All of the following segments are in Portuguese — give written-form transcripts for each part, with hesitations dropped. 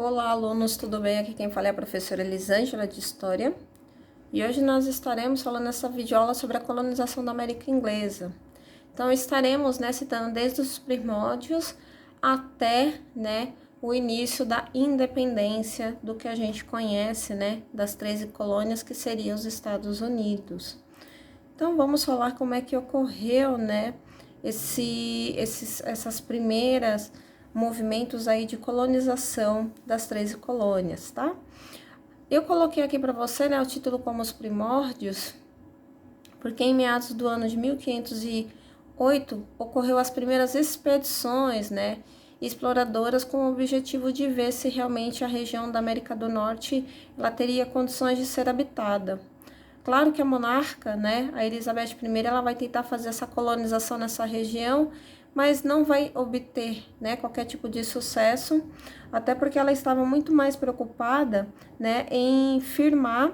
Olá, alunos, tudo bem? Aqui quem fala é a professora Elisângela de História. E hoje nós estaremos falando nessa videoaula sobre a colonização da América Inglesa. Então, estaremos, citando desde os primórdios até, o início da independência do que a gente conhece, das 13 colônias que seriam os Estados Unidos. Então, vamos falar como é que ocorreu, essas primeiras movimentos aí de colonização das 13 colônias, tá? Eu coloquei aqui para você, o título como os primórdios, porque em meados do ano de 1508 ocorreu as primeiras expedições, exploradoras com o objetivo de ver se realmente a região da América do Norte ela teria condições de ser habitada. Claro que a monarca, a Elizabeth I, ela vai tentar fazer essa colonização nessa região, mas não vai obter, qualquer tipo de sucesso, até porque ela estava muito mais preocupada, em firmar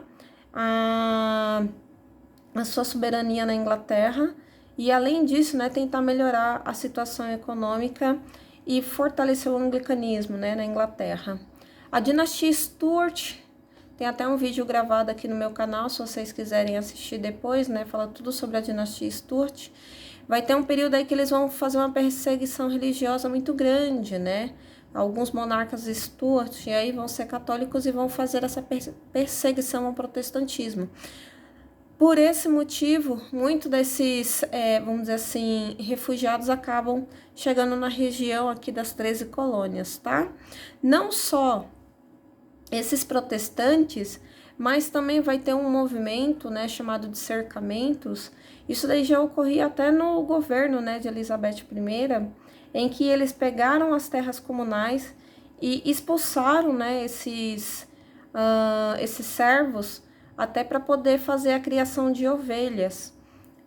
a sua soberania na Inglaterra e, além disso, tentar melhorar a situação econômica e fortalecer o anglicanismo, na Inglaterra. A dinastia Stuart, tem até um vídeo gravado aqui no meu canal, se vocês quiserem assistir depois, fala tudo sobre a dinastia Stuart. Vai ter um período aí que eles vão fazer uma perseguição religiosa muito grande, Alguns monarcas Stuart, e aí vão ser católicos e vão fazer essa perseguição ao protestantismo. Por esse motivo, muitos desses, vamos dizer assim, refugiados acabam chegando na região aqui das 13 colônias, tá? Não só esses protestantes, mas também vai ter um movimento, chamado de cercamentos. Isso daí já ocorria até no governo, de Elizabeth I, em que eles pegaram as terras comunais e expulsaram, esses servos até para poder fazer a criação de ovelhas.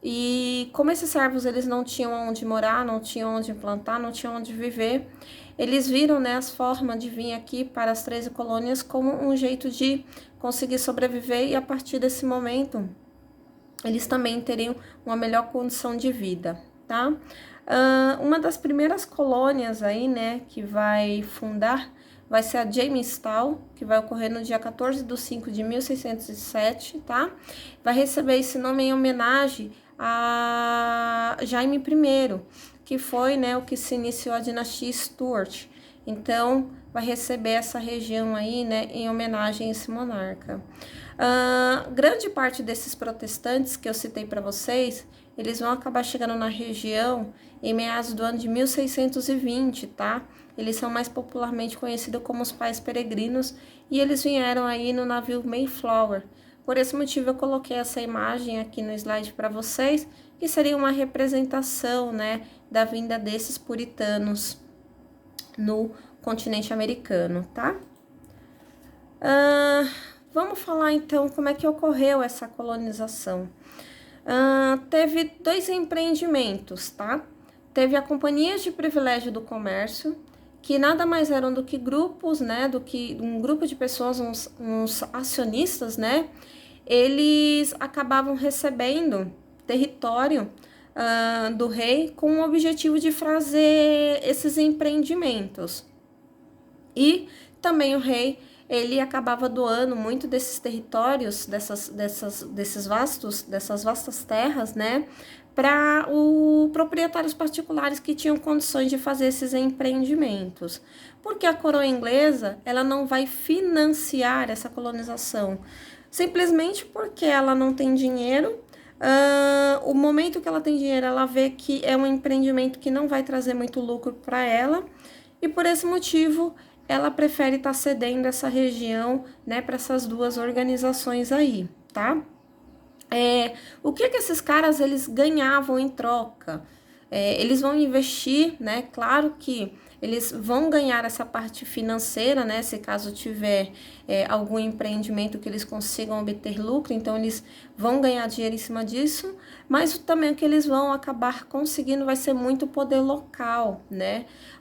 E como esses servos eles não tinham onde morar, não tinham onde plantar, não tinham onde viver, eles viram, as formas de vir aqui para as 13 colônias como um jeito de conseguir sobreviver, e a partir desse momento eles também teriam uma melhor condição de vida, tá? Uma das primeiras colônias aí, que vai fundar vai ser a Jamestown, que vai ocorrer no dia 14 de 5 de 1607, tá? Vai receber esse nome em homenagem a Jaime I, que foi, o que se iniciou a dinastia Stuart. Então, vai receber essa região aí, em homenagem a esse monarca. Grande parte desses protestantes que eu citei para vocês, eles vão acabar chegando na região em meados do ano de 1620, tá? Eles são mais popularmente conhecidos como os pais peregrinos, e eles vieram aí no navio Mayflower. Por esse motivo eu coloquei essa imagem aqui no slide para vocês, que seria uma representação, da vinda desses puritanos no continente americano, tá? Vamos falar então como é que ocorreu essa colonização. Teve dois empreendimentos, tá? Teve a Companhia de Privilégio do Comércio, que nada mais eram do que grupos, do que um grupo de pessoas, uns acionistas, eles acabavam recebendo território do rei com o objetivo de fazer esses empreendimentos. E também o rei, ele acabava doando muito desses territórios, dessas vastas terras, para os proprietários particulares que tinham condições de fazer esses empreendimentos. Porque a coroa inglesa, ela não vai financiar essa colonização, simplesmente porque ela não tem dinheiro. O momento que ela tem dinheiro, ela vê que é um empreendimento que não vai trazer muito lucro para ela, e por esse motivo ela prefere estar cedendo essa região, para essas duas organizações aí, tá? O que esses caras eles ganhavam em troca? Eles vão investir, claro que eles vão ganhar essa parte financeira, se caso tiver algum empreendimento que eles consigam obter lucro, então eles vão ganhar dinheiro em cima disso, mas também o que eles vão acabar conseguindo vai ser muito poder local,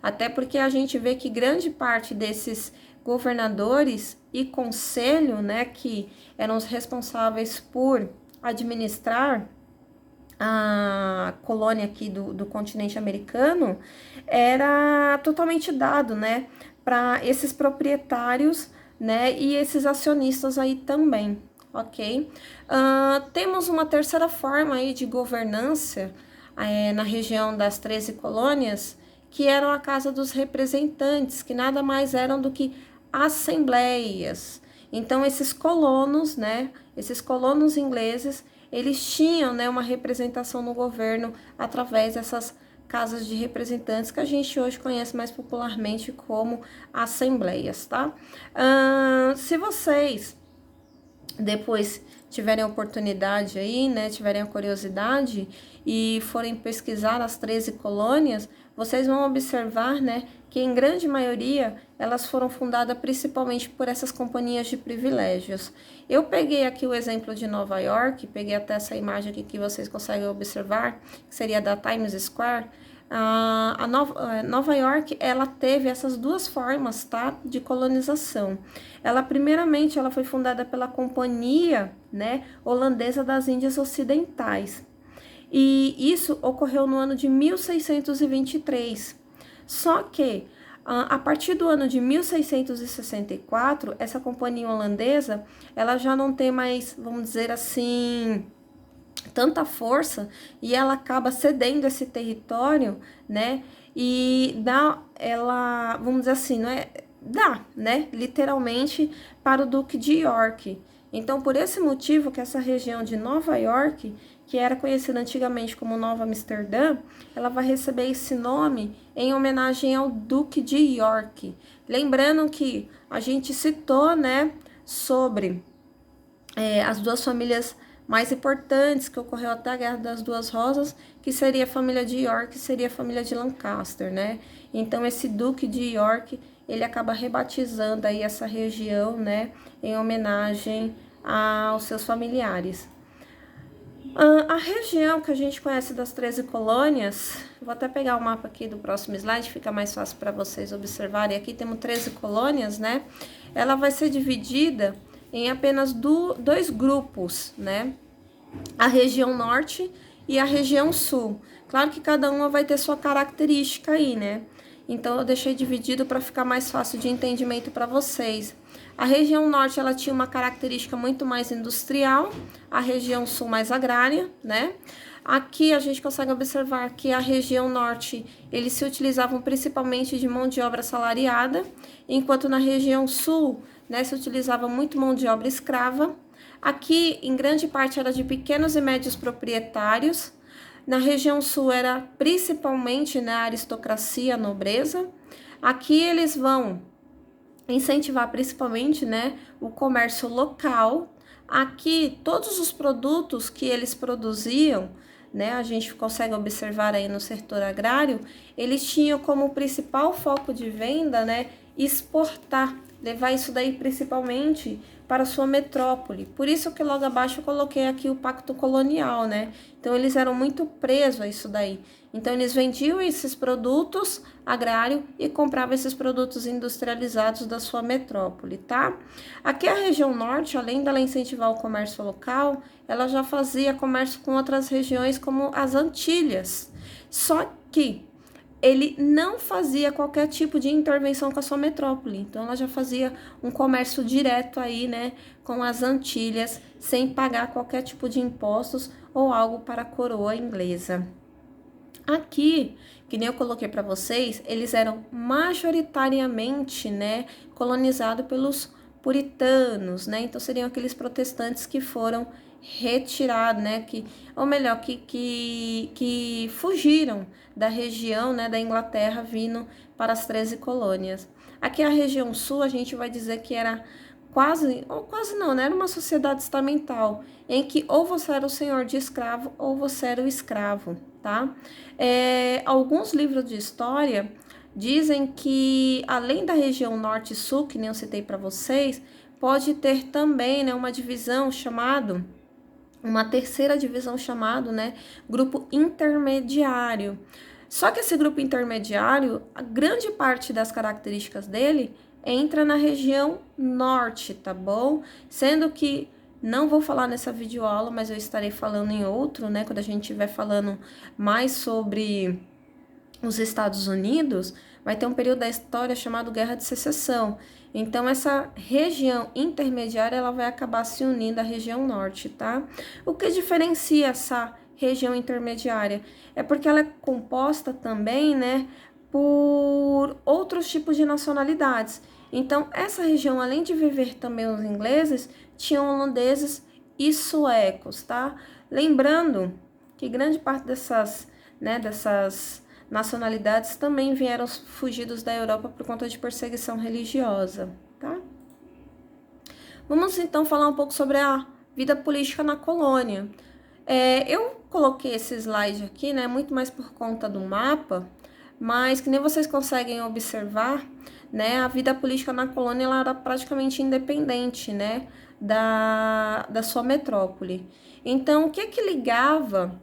até porque a gente vê que grande parte desses governadores e conselho, que eram os responsáveis por administrar a colônia aqui do continente americano, era totalmente dado, para esses proprietários, né, e esses acionistas aí também, ok? Temos uma terceira forma aí de governança na região das 13 colônias, que eram a Casa dos Representantes, que nada mais eram do que assembleias. Então, esses colonos, né, esses colonos ingleses, eles tinham, né, uma representação no governo através dessas casas de representantes que a gente hoje conhece mais popularmente como assembleias, tá? Se vocês depois tiverem oportunidade aí, né, tiverem a curiosidade e forem pesquisar as 13 colônias, vocês vão observar, né, que em grande maioria elas foram fundadas principalmente por essas companhias de privilégios. Eu peguei aqui o exemplo de Nova York, peguei até essa imagem aqui que vocês conseguem observar, que seria da Times Square. Nova York, ela teve essas duas formas, tá, de colonização. Primeiramente, ela foi fundada pela Companhia, né, Holandesa das Índias Ocidentais. E isso ocorreu no ano de 1623. Só que, a partir do ano de 1664, essa companhia holandesa, ela já não tem mais, vamos dizer assim, tanta força, e ela acaba cedendo esse território, né? E vamos dizer assim, não é, né? Literalmente para o Duque de York. Então, por esse motivo que essa região de Nova York, que era conhecida antigamente como Nova Amsterdã, ela vai receber esse nome em homenagem ao Duque de York. Lembrando que a gente citou, né, sobre as duas famílias mais importantes que ocorreu até a Guerra das Duas Rosas, que seria a família de York e seria a família de Lancaster, né? Então, esse Duque de York, ele acaba rebatizando aí essa região, né, em homenagem aos seus familiares. A região que a gente conhece das 13 colônias, vou até pegar o mapa aqui do próximo slide, fica mais fácil para vocês observarem. Aqui temos 13 colônias, né? Ela vai ser dividida em apenas dois grupos, né? A região norte e a região sul. Claro que cada uma vai ter sua característica aí, né? Então, eu deixei dividido para ficar mais fácil de entendimento para vocês. A região norte, ela tinha uma característica muito mais industrial, a região sul mais agrária, né? Aqui a gente consegue observar que a região norte, eles se utilizavam principalmente de mão de obra assalariada, enquanto na região sul, né, se utilizava muito mão de obra escrava. Aqui, em grande parte, era de pequenos e médios proprietários. Na região sul era principalmente, né, a aristocracia, a nobreza. Aqui eles vão incentivar principalmente, né, o comércio local. Aqui todos os produtos que eles produziam, né, a gente consegue observar aí no setor agrário, eles tinham como principal foco de venda, né, exportar, levar isso daí principalmente para a sua metrópole. Por isso que logo abaixo eu coloquei aqui o pacto colonial, né? Então eles eram muito presos a isso daí. Então eles vendiam esses produtos agrários e compravam esses produtos industrializados da sua metrópole, tá? Aqui a região norte, além dela incentivar o comércio local, ela já fazia comércio com outras regiões como as Antilhas. Só que ele não fazia qualquer tipo de intervenção com a sua metrópole. Então, ela já fazia um comércio direto aí, né, com as Antilhas, sem pagar qualquer tipo de impostos ou algo para a coroa inglesa. Aqui, que nem eu coloquei para vocês, eles eram majoritariamente, né, colonizados pelos puritanos, né? Então, seriam aqueles protestantes que foram retirados, né, que fugiram da região, né, da Inglaterra, vindo para as 13 colônias. Aqui a região sul, a gente vai dizer que era quase não, né, era uma sociedade estamental, em que ou você era o senhor de escravo ou você era o escravo, tá? Alguns livros de história dizem que, além da região norte e sul, que nem eu citei para vocês, pode ter também, né, uma terceira divisão chamado, né, grupo intermediário. Só que esse grupo intermediário, a grande parte das características dele entra na região norte, tá bom? Sendo que não vou falar nessa videoaula, mas eu estarei falando em outro, né, quando a gente estiver falando mais sobre os Estados Unidos, vai ter um período da história chamado Guerra de Secessão. Então, essa região intermediária, ela vai acabar se unindo à região norte, tá? O que diferencia essa região intermediária? É porque ela é composta também, né, por outros tipos de nacionalidades. Então, essa região, além de viver também os ingleses, tinham holandeses e suecos, tá? Lembrando que grande parte dessas nacionalidades também vieram fugidos da Europa por conta de perseguição religiosa, tá? Vamos então falar um pouco sobre a vida política na colônia. Eu coloquei esse slide aqui, né, muito mais por conta do mapa, mas que nem vocês conseguem observar, né, a vida política na colônia ela era praticamente independente, né, da sua metrópole. Então, o que que ligava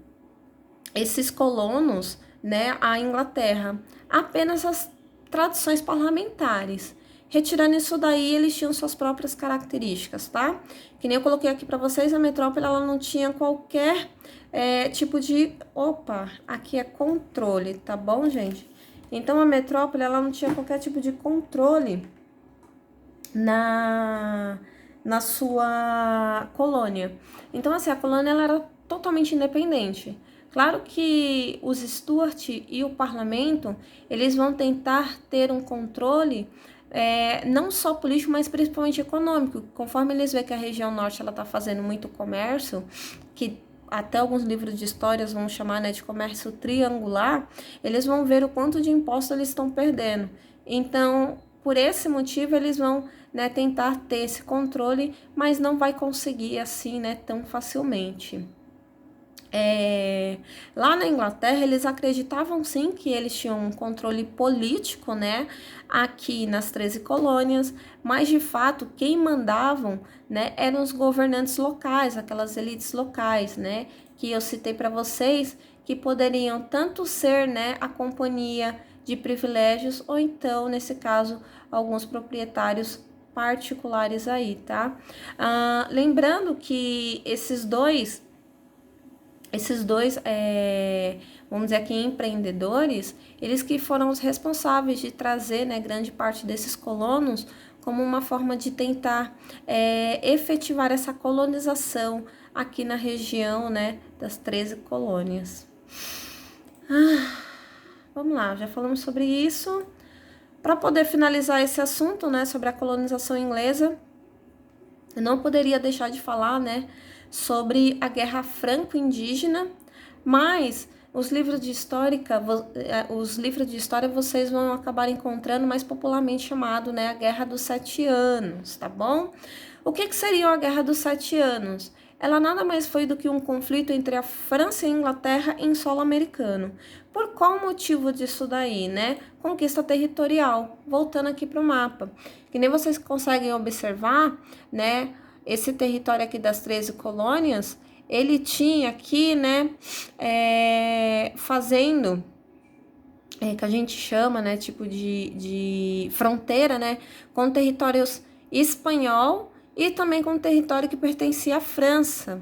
esses colonos, né, à Inglaterra? Apenas as tradições parlamentares. Retirando isso daí, eles tinham suas próprias características, tá? Que nem eu coloquei aqui para vocês, a metrópole ela não tinha qualquer tipo de... Opa, aqui é controle, tá bom, gente? Então, a metrópole ela não tinha qualquer tipo de controle na sua colônia. Então, assim, a colônia ela era totalmente independente. Claro que os Stuart e o parlamento, eles vão tentar ter um controle não só político, mas principalmente econômico. Conforme eles veem que a região norte ela está fazendo muito comércio, que até alguns livros de histórias vão chamar, né, de comércio triangular, eles vão ver o quanto de imposto eles estão perdendo. Então, por esse motivo, eles vão, né, tentar ter esse controle, mas não vai conseguir assim, né, tão facilmente. Lá na Inglaterra, eles acreditavam sim que eles tinham um controle político, né, aqui nas 13 colônias, mas de fato quem mandavam, né, eram os governantes locais, aquelas elites locais, né, que eu citei para vocês, que poderiam tanto ser, né, a companhia de privilégios ou então, nesse caso, alguns proprietários particulares aí, tá? Lembrando que esses dois, vamos dizer aqui, empreendedores, eles que foram os responsáveis de trazer, né, grande parte desses colonos como uma forma de tentar efetivar essa colonização aqui na região, né, das 13 colônias. Vamos lá, já falamos sobre isso. Para poder finalizar esse assunto, né, sobre a colonização inglesa, eu não poderia deixar de falar, né, sobre a Guerra Franco-Indígena, mas os livros de história vocês vão acabar encontrando mais popularmente chamado, né, a Guerra dos 7 Anos, tá bom? O que seria a Guerra dos 7 Anos? Ela nada mais foi do que um conflito entre a França e a Inglaterra em solo americano. Por qual motivo disso daí, né? Conquista territorial. Voltando aqui para o mapa. Que nem vocês conseguem observar, né? Esse território aqui das 13 colônias, ele tinha aqui, né? Fazendo... que a gente chama, né? Tipo de fronteira, né? Com territórios espanhol e também com o território que pertencia à França.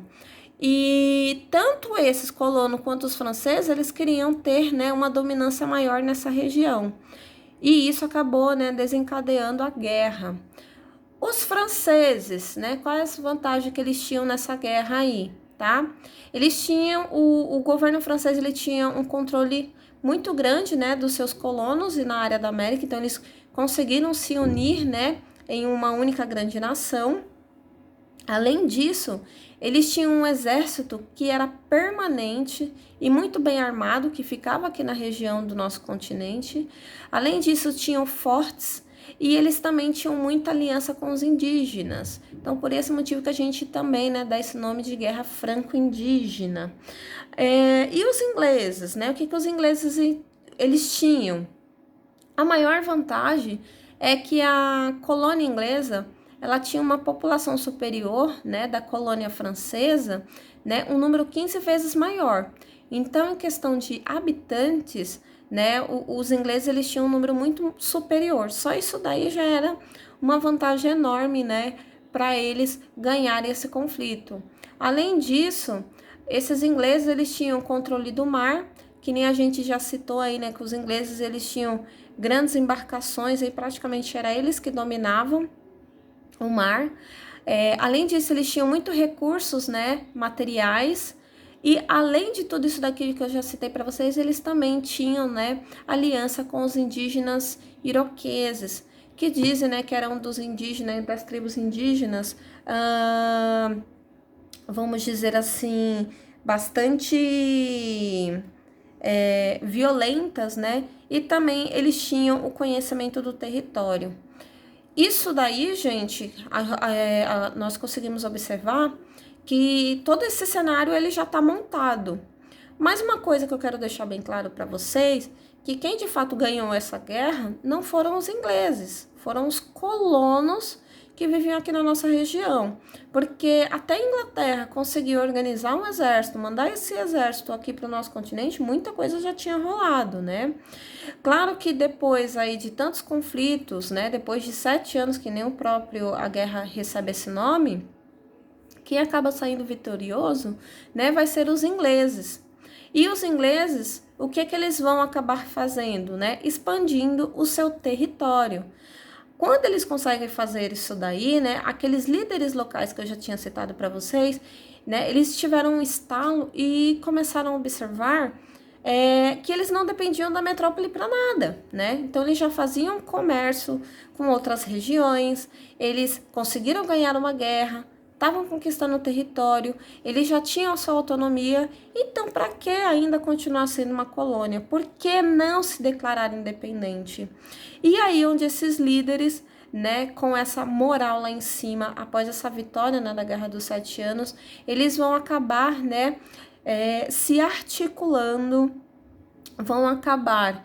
E tanto esses colonos quanto os franceses, eles queriam ter, né, uma dominância maior nessa região. E isso acabou, né, desencadeando a guerra. Os franceses, né, qual é a vantagem que eles tinham nessa guerra aí, tá? Eles tinham, o governo francês, ele tinha um controle muito grande, né, dos seus colonos e na área da América, então eles conseguiram se unir, né, em uma única grande nação. Além disso, eles tinham um exército que era permanente e muito bem armado, que ficava aqui na região do nosso continente. Além disso, tinham fortes e eles também tinham muita aliança com os indígenas. Então, por esse motivo que a gente também, né, dá esse nome de Guerra Franco-Indígena. E os ingleses, né? O que os ingleses eles tinham? A maior vantagem é que a colônia inglesa ela tinha uma população superior, né, da colônia francesa, né, um número 15 vezes maior. Então, em questão de habitantes, né, os ingleses eles tinham um número muito superior. Só isso daí já era uma vantagem enorme, né, para eles ganharem esse conflito. Além disso, esses ingleses eles tinham controle do mar, que nem a gente já citou aí, né, que os ingleses eles tinham grandes embarcações, e praticamente era eles que dominavam o mar. Além disso, eles tinham muitos recursos, né, materiais, e além de tudo isso daqui que eu já citei para vocês, eles também tinham, né, aliança com os indígenas iroqueses, que dizem, né, que eram dos indígenas, das tribos indígenas, vamos dizer assim, bastante violentas, né, e também eles tinham o conhecimento do território. Isso daí, gente, nós conseguimos observar que todo esse cenário ele já está montado. Mas uma coisa que eu quero deixar bem claro para vocês, que quem de fato ganhou essa guerra não foram os ingleses, foram os colonos que viviam aqui na nossa região. Porque até a Inglaterra conseguiu organizar um exército, mandar esse exército aqui para o nosso continente, muita coisa já tinha rolado, né? Claro que depois aí de tantos conflitos, né, depois de 7 anos, que nem a guerra recebe esse nome, quem acaba saindo vitorioso, né, vai ser os ingleses. E os ingleses, o que eles vão acabar fazendo, né? Expandindo o seu território. Quando eles conseguem fazer isso daí, né, aqueles líderes locais que eu já tinha citado para vocês, né, eles tiveram um estalo e começaram a observar que eles não dependiam da metrópole para nada, né? Então eles já faziam comércio com outras regiões, eles conseguiram ganhar uma guerra, estavam conquistando o território, eles já tinham a sua autonomia, então para que ainda continuar sendo uma colônia? Por que não se declarar independente? E aí onde esses líderes, né, com essa moral lá em cima, após essa vitória, né, da Guerra dos 7 Anos, eles vão acabar, né, se articulando, vão acabar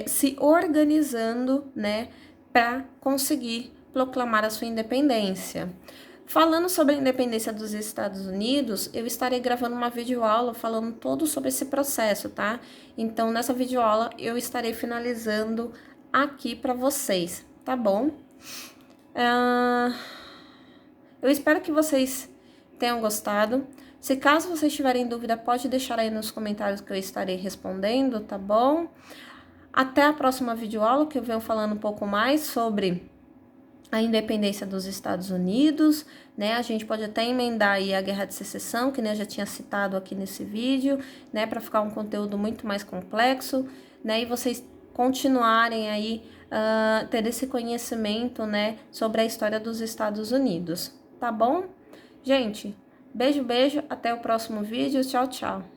se organizando, né, para conseguir proclamar a sua independência. Falando sobre a independência dos Estados Unidos, eu estarei gravando uma videoaula falando todo sobre esse processo, tá? Então, nessa videoaula, eu estarei finalizando aqui para vocês, tá bom? Eu espero que vocês tenham gostado. Se caso vocês tiverem dúvida, pode deixar aí nos comentários que eu estarei respondendo, tá bom? Até a próxima videoaula, que eu venho falando um pouco mais sobre a independência dos Estados Unidos, né? A gente pode até emendar aí a Guerra de Secessão, que, né, eu já tinha citado aqui nesse vídeo, né, para ficar um conteúdo muito mais complexo, né, e vocês continuarem aí ter esse conhecimento, né, sobre a história dos Estados Unidos, tá bom? Gente, beijo, até o próximo vídeo, tchau, tchau!